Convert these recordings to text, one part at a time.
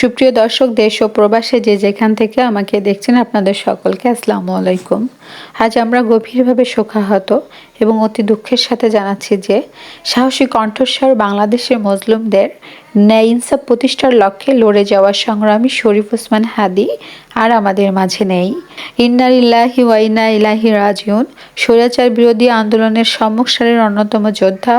সুপ্রিয় দর্শক, দেশ ও প্রবাসে যে যেখান থেকে আমাকে দেখছেন, আপনাদের সকলকে আসসালামু আলাইকুম। আজ আমরা গভীরভাবে শোকাহত এবং অতি দুঃখের সাথে জানাচ্ছি যে সাহসী কণ্ঠস্বর বাংলাদেশের মজলুমদের ন্যায় ইনসাফ প্রতিষ্ঠার লক্ষ্যে লড়ে যাওয়া সংগ্রামী শরীফ ওসমান হাদি আর আমাদের মাঝে নেই। ইন্না লিল্লাহি ওয়া ইন্না ইলাইহি রাজিউন। স্বৈরাচার বিরোধী আন্দোলনের সম্মুখ সারির অন্যতম যোদ্ধা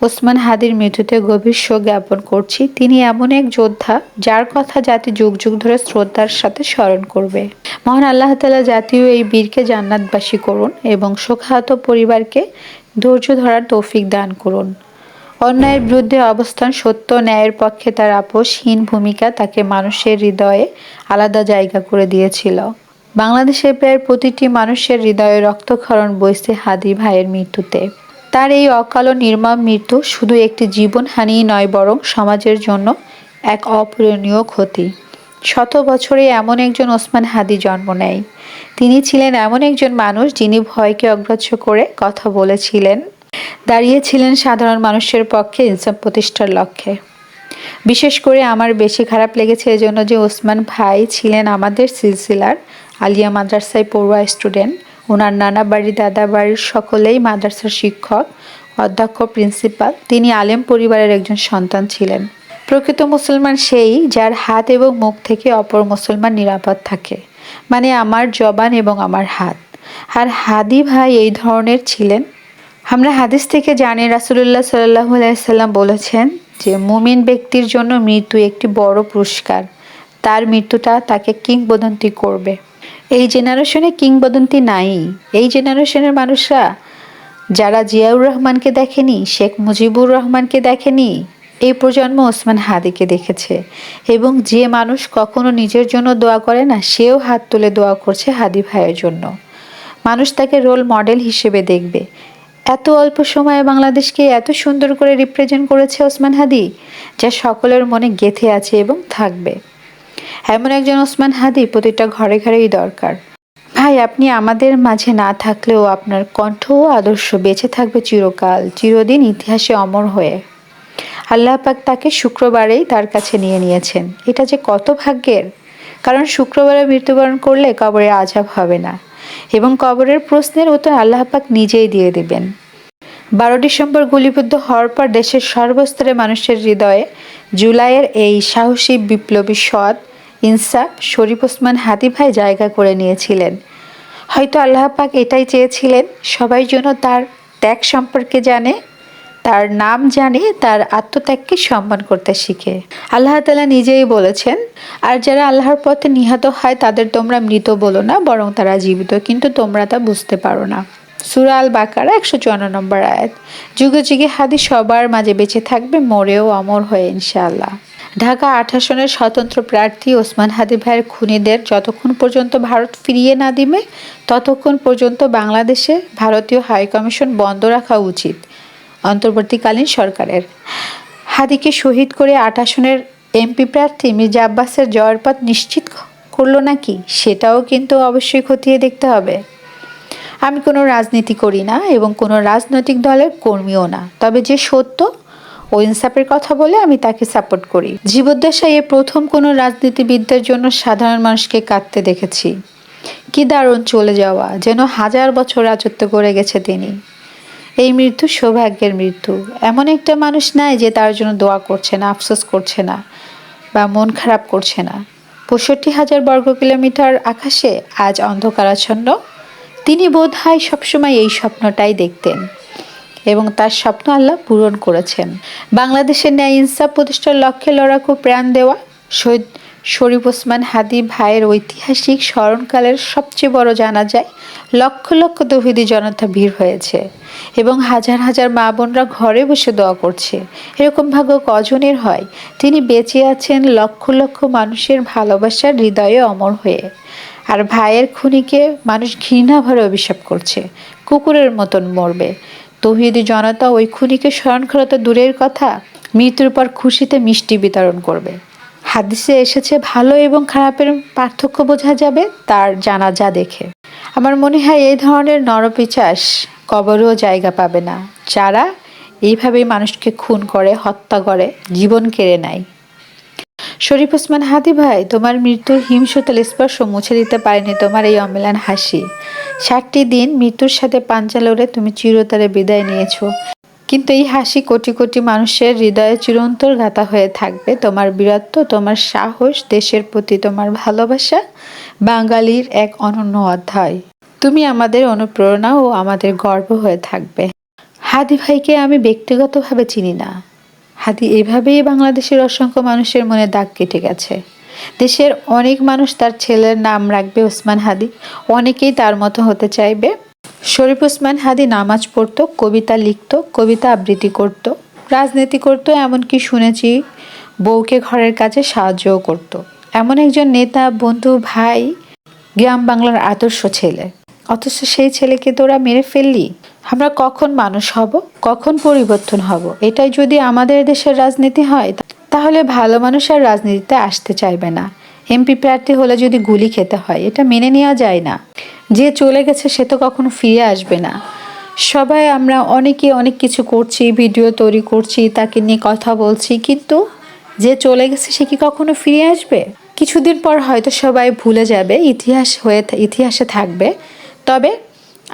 ওসমান হাদির মৃত্যুতে গভীর শোক জ্ঞাপন করছি। তিনি এমন এক যোদ্ধা যার কথা জাতি যুগ যুগ ধরে শ্রদ্ধার সাথে স্মরণ করবে। মহান আল্লাহ তাআলা জাতীয় এই বীরকে জান্নাতবাসী করুন এবং শোকাহত পরিবারকে ধৈর্য ধরার তৌফিক দান করুন। অন্যায়ের বিরুদ্ধে অবস্থান, সত্য ন্যায়ের পক্ষে তার আপোষহীন ভূমিকা তাকে মানুষের হৃদয়ে আলাদা জায়গা করে দিয়েছিল। বাংলাদেশের প্রায় প্রতিটি মানুষের হৃদয়ে রক্তক্ষরণ বইছে হাদি ভাইয়ের মৃত্যুতে। তার এই অকাল ও নির্মম মৃত্যু শুধু একটি জীবনহানিই নয়, বরং সমাজের জন্য এক অপূরণীয় ক্ষতি। শত বছরে এমন একজন ওসমান হাদি জন্ম নেয়। তিনি ছিলেন এমন একজন মানুষ যিনি ভয়কে অগ্রাহ্য করে কথা বলেছিলেন, দাঁড়িয়েছিলেন সাধারণ মানুষের পক্ষে ইনসাফ প্রতিষ্ঠার লক্ষ্যে। বিশেষ করে আমার বেশি খারাপ লেগেছে এজন্য যে ওসমান ভাই ছিলেন আমাদের সিলসিলার আলিয়া মাদ্রাসায় পড়ুয়া স্টুডেন্ট। ওনার নানা বাড়ি, দাদা বাড়ির সকলেই মাদ্রাসার শিক্ষক, অধ্যক্ষ, প্রিন্সিপাল। তিনি আলেম পরিবারের একজন সন্তান ছিলেন। প্রকৃত মুসলমান সেই যার হাত এবং মুখ থেকে অপর মুসলমান নিরাপদ থাকে, মানে আমার জবান এবং আমার হাত। আর হাদি ভাই এই ধরনের ছিলেন। আমরা হাদিস থেকে জানি রাসূলুল্লাহ সাল্লাল্লাহু আলাইহি সাল্লাম বলেছেন যে মুমিন ব্যক্তির জন্য মৃত্যু একটি বড় পুরস্কার। তার মৃত্যুটা তাকে কিংবদন্তি করবে। এই জেনারেশনে কিংবদন্তি নাই। এই জেনারেশনের মানুষরা যারা জিয়াউর রহমানকে দেখেনি, শেখ মুজিবুর রহমানকে দেখেনি, এই প্রজন্ম ওসমান হাদিকে দেখেছে। এবং যে মানুষ কখনো নিজের জন্য দোয়া করে না, সেও হাত তুলে দোয়া করছে হাদি ভাইয়ের জন্য। মানুষ তাকে রোল মডেল হিসেবে দেখবে। এত অল্প সময়ে বাংলাদেশকে এত সুন্দর করে রিপ্রেজেন্ট করেছে ওসমান হাদি, যা সকলের মনে গেঁথে আছে এবং থাকবে। এমন একজন ওসমান হাদি প্রতিটা ঘরে ঘরেই দরকার। ভাই, আপনি আমাদের মাঝে না থাকলেও আপনার কণ্ঠ ও আদর্শ বেঁচে থাকবে চিরকাল, চিরদিন ইতিহাসে অমর হয়ে। আল্লাহ পাক তাকে শুক্রবারেই তার কাছে নিয়েছেন। এটা যে কত ভাগ্যের! কারণ শুক্রবারে মৃত্যুবরণ করলে কবরে আযাব হবে না এবং কবরের প্রশ্নের উত্তর আল্লাহ পাক নিজেই দিয়ে দিবেন। 12 ডিসেম্বর গুলিবিদ্ধ হওয়ার পর দেশের সর্বস্তরে মানুষের হৃদয়ে জুলাইয়ের এই সাহসী বিপ্লবী সৎ ইনসাফ শরীফ ওসমান হাদি ভাই জায়গা করে নিয়েছিলেন। হয়তো আল্লাহ পাক এটাই চেয়েছিলেন, সবাই যেন তার ত্যাগ সম্পর্কে জানে, তার নাম জানে, তার আত্মত্যাগকে সম্মান করতে শিখে। আল্লাহ তাআলা নিজেই বলেছেন, আর যারা আল্লাহর পথে নিহত হয় তাদের তোমরা মৃত বলো না, বরং তারা জীবিত, কিন্তু তোমরা তা বুঝতে পারো না। সূরা আল বাকারা 154 নম্বর আয়াত। যুগে যুগে হাদি সবার মাঝে বেঁচে থাকবে, মরেও অমর হয়ে ইনশাআল্লাহ। ঢাকা 8 আসনের স্বতন্ত্র প্রার্থী ওসমান হাদি ভাইয়ের খুনিদের যতক্ষণ পর্যন্ত ভারত ফিরিয়ে না দিবে, ততক্ষণ পর্যন্ত বাংলাদেশে ভারতীয় হাইকমিশন বন্ধ রাখা উচিত অন্তর্বর্তীকালীন সরকারের। হাদিকে শহীদ করে 8 আসনের এমপি প্রার্থী মির্জা আব্বাসের জয়ের পথ নিশ্চিত করলো নাকি, সেটাও কিন্তু অবশ্যই খতিয়ে দেখতে হবে। আমি কোনো রাজনীতি করি না এবং কোনো রাজনৈতিক দলের কর্মীও না, তবে যে সত্য ও ইনসাফের কথা বলে আমি তাকে সাপোর্ট করি। জীবদ্দশায় এ প্রথম কোনো রাজনীতিবিদদের জন্য সাধারণ মানুষকে কাঁদতে দেখেছি। কি দারুণ চলে যাওয়া, যেন 1000 বছর রাজত্ব করে গেছে তিনি। এই মৃত্যু সৌভাগ্যের মৃত্যু। এমন একটা মানুষ নাই যে তার জন্য দোয়া করছে না, আফসোস করছে না বা মন খারাপ করছে না। 65,000 বর্গ কিলোমিটার আকাশে আজ অন্ধকারাচ্ছন্ন। তিনি বোধহয় সবসময় এই স্বপ্নটাই দেখতেন এবং তার স্বপ্ন আল্লাহ পূরণ করেছেন। বাংলাদেশের ন্যায় ইনসাফ প্রতিষ্ঠার লক্ষ্যে লড়াকু প্রাণ দেওয়া শহীদ শরীফ ওসমান হাদি ভাইয়ের ঐতিহাসিক স্মরণকালের সবচেয়ে বড় জানাজায় লক্ষ লক্ষ তৌহিদি জনতা ভিড় হয়েছে এবং হাজার হাজার মা বোনরা ঘরে বসে দোয়া করছে। এরকম ভাগ্য কজনের হয়? তিনি বেঁচে আছেন লক্ষ লক্ষ মানুষের ভালোবাসার হৃদয়ে অমর হয়ে। আর ভাইয়ের খুনিকে মানুষ ঘৃণা ভরে অভিশাপ করছে, কুকুরের মতন মরবে। তৌহিদি জনতা ওই খুনিকে স্মরণ করা তো দূরের কথা, মৃত্যুর পর খুশিতে মিষ্টি বিতরণ করবে। হাদিসে এসেছে, ভালো এবং খারাপের পার্থক্য বোঝা যাবে তার জানাজা দেখে। আমার মনে হয় এই ধরনের নরপিশাচ কবরেও জায়গা পাবে না, যারা এইভাবেই মানুষকে খুন করে, হত্যা করে, জীবন কেড়ে নেয়। শরীফ ওসমান হাদি ভাই, তোমার মৃত্যুর হিমশীতল স্পর্শ মুছে দিতে পারেনি তোমার এই অম্লান হাসি। 60টি দিন মৃত্যুর সাথে পাঞ্জা লড়ে তুমি চিরতরে বিদায় নিয়েছো, কিন্তু এই হাসি কোটি কোটি মানুষের হৃদয়ে চিরন্তর গাথা হয়ে থাকবে। তোমার বীরত্ব, তোমার সাহস, দেশের প্রতি তোমার ভালোবাসা বাঙালির এক অনন্য অধ্যায়। তুমি আমাদের অনুপ্রেরণা ও আমাদের গর্ব হয়ে থাকবে। হাদি ভাইকে আমি ব্যক্তিগতভাবে চিনি না। হাদি এভাবেই বাংলাদেশের অসংখ্য মানুষের মনে দাগ কেটে গেছে। দেশের অনেক মানুষ তার ছেলের নাম রাখবে ওসমান হাদি, অনেকেই তার মতো হতে চাইবে। শরীফ ওসমান হাদি নামাজ পড়তো, কবিতা লিখত, কবিতা আবৃত্তি করত, রাজনীতি করত, এমনকি শুনেছি বউকে ঘরের কাজে সাহায্যও করত। এমন একজন নেতা, বন্ধু, ভাই, গ্রাম বাংলার আদর্শ ছেলে। অথচ সেই ছেলেকে তোরা মেরে ফেললি। আমরা কখন মানুষ হব, কখন পরিবর্তন হব? এটাই যদি আমাদের দেশের রাজনীতি হয়, তাহলে ভালো মানুষ আর রাজনীতিতে আসতে চাইবে না। এমপি প্রার্থী হলে যদি গুলি খেতে হয়, এটা মেনে নেওয়া যায় না। যে চলে গেছে সে তো কখনো ফিরে আসবে না। সবাই আমরা অনেকে অনেক কিছু করছি, ভিডিও তৈরি করছি, তাকে নিয়ে কথা বলছি, কিন্তু যে চলে গেছে সে কি কখনো ফিরে আসবে? কিছুদিন পর হয়তো সবাই ভুলে যাবে, ইতিহাসে থাকবে। তবে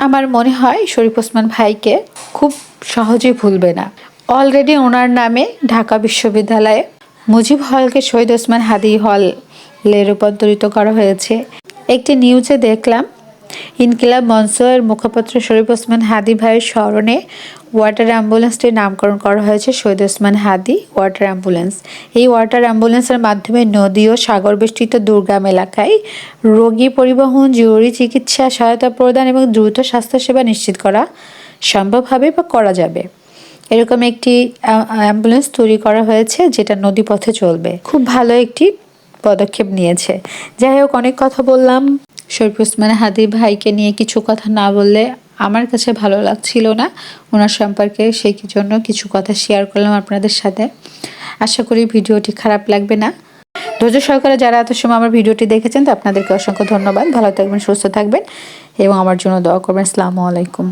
আমার মনে হয় শরীফ ওসমান ভাইকে খুব সহজে ভুলবে না। অলরেডি ওনার নামে ঢাকা বিশ্ববিদ্যালয়ে মুজিব হলকে শহীদ ওসমান হাদি হলে রূপান্তরিত করা হয়েছে। একটি নিউজে দেখলাম ইনকিলাব মঞ্চের মুখপাত্র শরীফ ওসমান হাদি ভাইয়ের স্মরণে ওয়াটার অ্যাম্বুলেন্সটির নামকরণ করা হয়েছে শহীদ ওসমান হাদি ওয়াটার অ্যাম্বুলেন্স। এই ওয়াটার অ্যাম্বুলেন্সের মাধ্যমে নদী ও সাগর বেষ্টিত দুর্গম এলাকায় রোগী পরিবহন, জরুরি চিকিৎসা সহায়তা প্রদান এবং দ্রুত স্বাস্থ্যসেবা নিশ্চিত করা সম্ভব হবে বা করা যাবে। এরকম একটি অ্যাম্বুলেন্স তৈরি করা হয়েছে যেটা নদীপথে চলবে। খুব ভালো একটি পদক্ষেপ নিয়েছে। যাই হোক, অনেক কথা বললাম। শরীফ ওসমান হাদি ভাইকে নিয়ে কিছু কথা না বললে আমার কাছে ভালো লাগছিল না। ওনার সম্পর্কে সেই জন্য কিছু কথা শেয়ার করলাম আপনাদের সাথে। আশা করি ভিডিওটি খারাপ লাগবে না। ধৈর্য সহকারে যারা এত সময় আমার ভিডিওটি দেখেছেন, তো আপনাদেরকে অসংখ্য ধন্যবাদ। ভালো থাকবেন, সুস্থ থাকবেন এবং আমার জন্য দোয়া করবেন। আসসালামু আলাইকুম।